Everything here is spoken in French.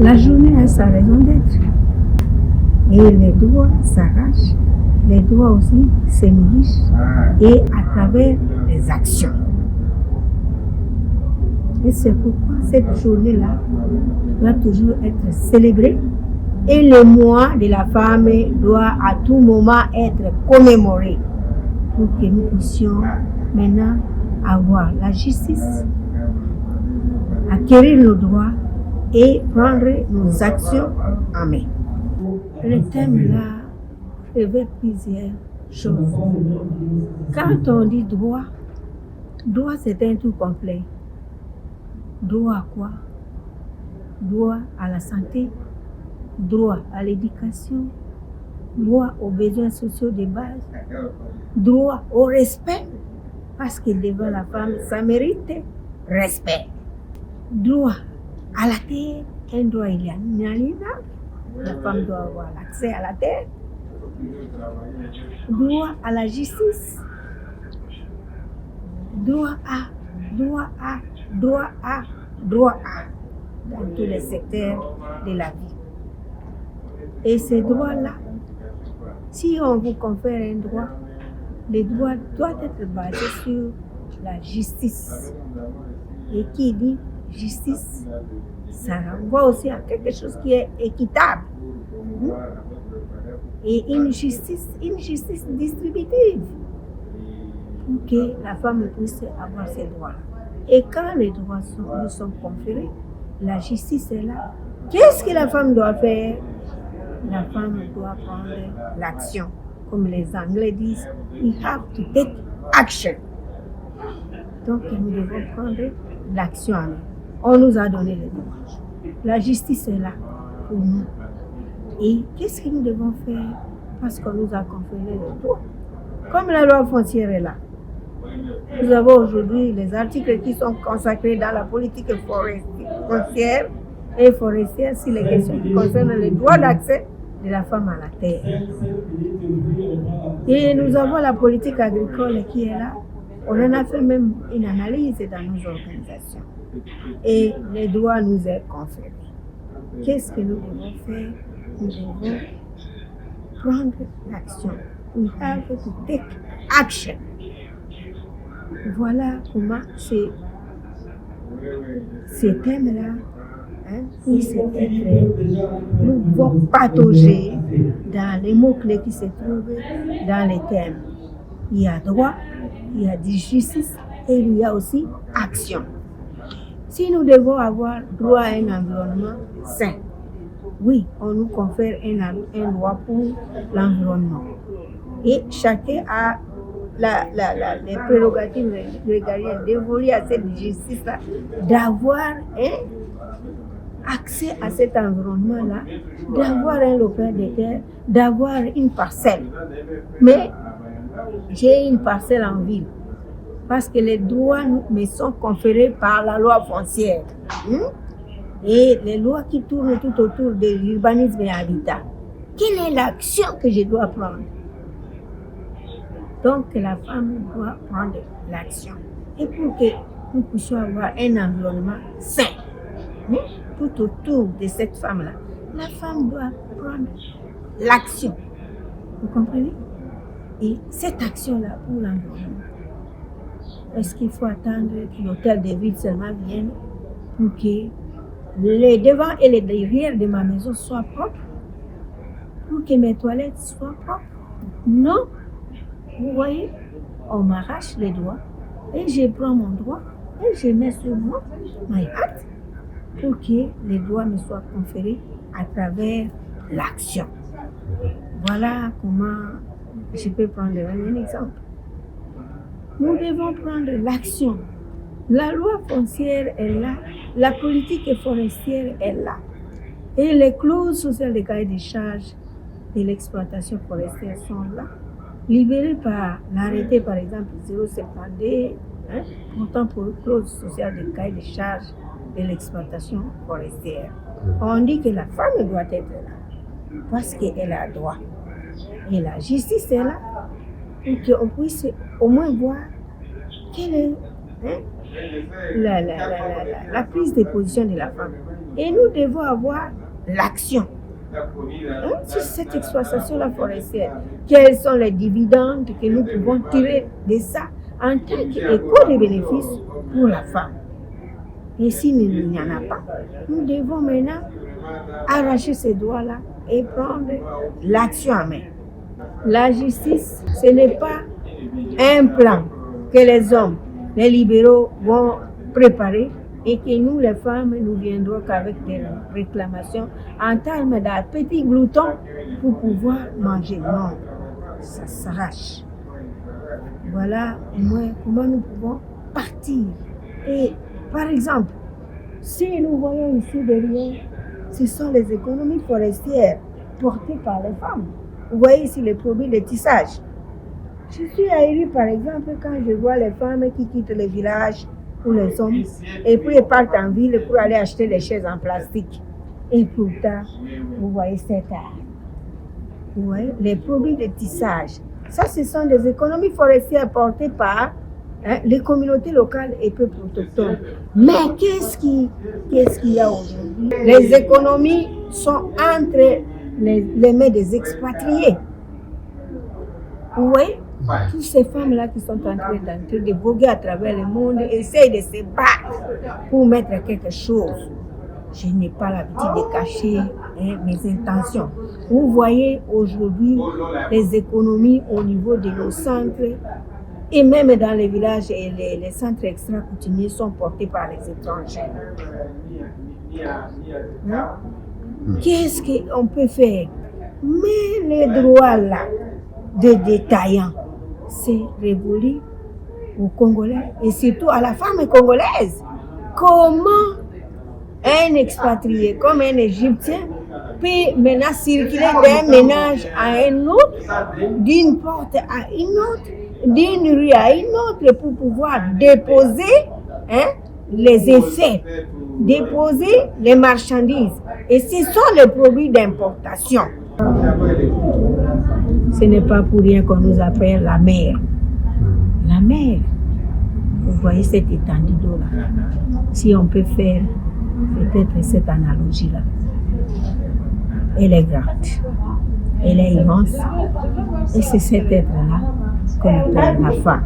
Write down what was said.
La journée a sa raison d'être. Et les droits s'arrachent, les droits aussi se nourrissent, et à travers les actions. Et c'est pourquoi cette journée-là doit toujours être célébrée. Et le mois de la femme doit à tout moment être commémoré pour que nous puissions maintenant avoir la justice, acquérir nos droits et prendre nos actions en main. Le thème-là révèle plusieurs choses. Quand on dit droit, droit c'est un tout complet. Droit à quoi? Droit à la santé, droit à l'éducation, droit aux besoins sociaux de base, droit au respect, parce que devant la femme, ça mérite respect. Droit à la terre, un droit inaliénable. La femme doit avoir l'accès à la terre. Droit à la justice. Droit à dans tous les secteurs de la vie. Et ces droits-là, si on vous confère un droit, le droit doit être basé sur la justice. Et qui dit justice, ça renvoie aussi à quelque chose qui est équitable. Et une justice distributive, pour que la femme puisse avoir ses droits. Et quand les droits nous sont conférés, la justice est là. Qu'est-ce que la femme doit faire? La femme doit prendre l'action. Comme les Anglais disent, we have to take action. Donc nous devons prendre l'action en nous. On nous a donné les droits. La justice est là pour nous. Et qu'est-ce que nous devons faire? Parce qu'on nous a conféré les droits. Comme la loi foncière est là. Nous avons aujourd'hui les articles qui sont consacrés dans la politique foncière et forestière sur les questions qui concernent les droits d'accès de la femme à la terre. Et nous avons la politique agricole qui est là. On en a fait même une analyse dans nos organisations. Et les droits nous sont conférés. Qu'est-ce que nous devons faire? Nous devons prendre l'action. We have to take action. Voilà comment ce thème-là, nous devons patauger dans les mots-clés qui se trouvent dans les thèmes. Il y a droit, il y a justice et il y a aussi action. Si nous devons avoir droit à un environnement sain, oui, on nous confère un droit pour l'environnement. Et chacun a les prérogatives régaliennes dévolues à cette justice-là, d'avoir accès à cet environnement-là, d'avoir un lopin de terre, d'avoir une parcelle. Mais j'ai une parcelle en ville, parce que les droits me sont conférés par la loi foncière. Et les lois qui tournent tout autour de l'urbanisme et habitat. Quelle est l'action que je dois prendre? Donc la femme doit prendre l'action. Et pour que nous puissions avoir un environnement sain, tout autour de cette femme-là, la femme doit prendre l'action. Vous comprenez? Et cette action-là pour l'environnement, est-ce qu'il faut attendre que l'hôtel de ville seulement vienne pour que les devants et les derrière de ma maison soient propres? Pour que mes toilettes soient propres? Non. Vous voyez, on m'arrache les doigts et je prends mon droit et je mets sur moi my hat pour que les droits me soient conférés à travers l'action. Voilà comment je peux prendre un exemple. Nous devons prendre l'action. La loi foncière est là, la politique forestière est là. Et les clauses sociales des cahiers des charges de l'exploitation forestière sont là, libérées par l'arrêté, par exemple, 072, pourtant pour les clauses sociales des cahiers des charges de l'exploitation forestière. On dit que la femme doit être là, parce qu'elle a droit. Et la justice est là, pour qu'on puisse au moins voir quelle est la prise de position de la femme. Et nous devons avoir l'action. Sur cette exploitation-là forestière, quels sont les dividendes que nous pouvons tirer de ça en tant qu'éco de bénéfices pour la femme? Et s'il n'y en a pas, nous devons maintenant arracher ces doigts-là et prendre l'action en main. La justice, ce n'est pas un plan que les hommes, les libéraux vont préparer et que nous, les femmes, nous viendrons qu'avec des réclamations en termes d'un petit glouton pour pouvoir manger. Non, ça s'arrache. Voilà au moins comment nous pouvons partir. Et par exemple, si nous voyons ici derrière, ce sont les économies forestières portées par les femmes. Vous voyez ici les produits de tissage. Je suis aérie par exemple quand je vois les femmes qui quittent les villages ou les hommes et puis ils partent en ville pour aller acheter les chaises en plastique. Et pourtant, vous voyez cet art. Vous voyez les produits de tissage. Ça, ce sont des économies forestières portées par les communautés locales et peuples autochtones. Mais qu'est-ce qu'il y a aujourd'hui? Les économies sont entre les mains des expatriés. Vous voyez? Toutes ces femmes-là qui sont en train de voguer à travers le monde essayent de se battre pour mettre quelque chose. Je n'ai pas l'habitude de cacher mes intentions. Vous voyez aujourd'hui les économies au niveau de nos centres et même dans les villages et les centres extra-coutumiers sont portés par les étrangers. Qu'est-ce qu'on peut faire? Mais les droits là de détaillants, c'est révolu aux Congolais et surtout à la femme congolaise. Comment un expatrié comme un Égyptien peut maintenant circuler d'un ménage à un autre, d'une porte à une autre, d'une rue à une autre pour pouvoir déposer les effets, déposer les marchandises. Et ce sont les produits d'importation. Ce n'est pas pour rien qu'on nous appelle la mer. La mer, vous voyez cette étendue d'eau-là. Si on peut faire peut-être cette analogie-là, elle est grande, elle est immense. Et c'est cet être-là qu'on appelle la femme.